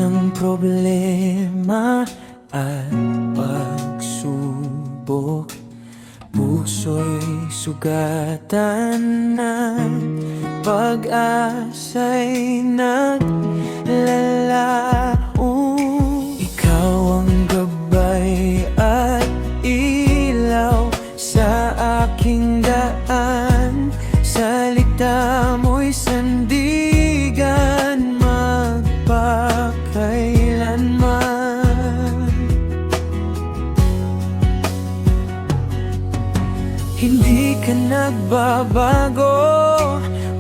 ng problema at pagsubok, puso'y sugatan ng pag-asa'y naglalaho. Ikaw ang gabay at ilaw sa aking daan, salita mo'y sandigan magpakailanman. Hindi ka nagbabago,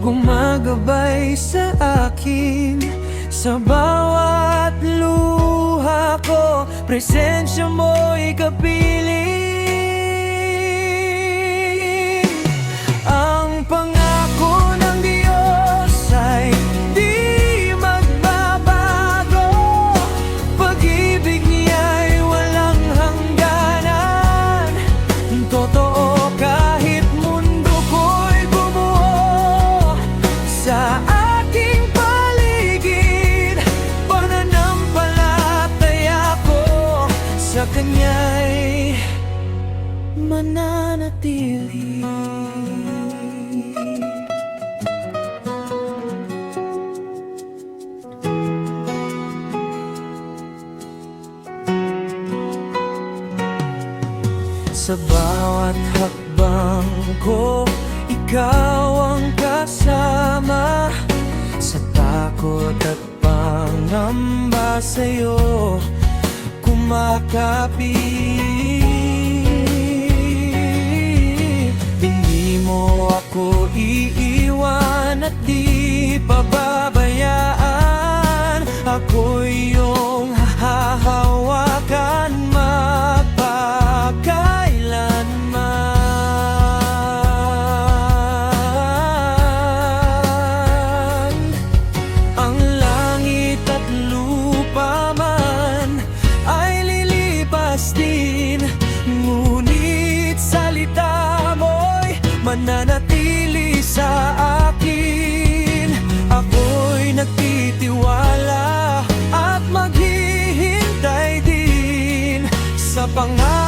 gumagabay sa akin sa bawat luha ko, presensya mo'y kapiling. Ang pangako ng Diyos ay di magbabago, pag-ibig niya'y walang hangganan. Totoo kahit mundo ko'y bumuo sa aking paligid, pananampalataya ko sa Kanya'y mananatili. Sa bawat hakbang ko, ikaw ang kasama. Sa takot at pangamba sa'yo kumakapit. Hindi mo ako iiwan at di pababayaan. Ako'y iyong hahawakan magpakailanman. Ang langit at lupa man ay lilipas din, ngunit salita mo'y mananatili sa akin. Ako'y nagtitiwala at maghihintay din sa pangalan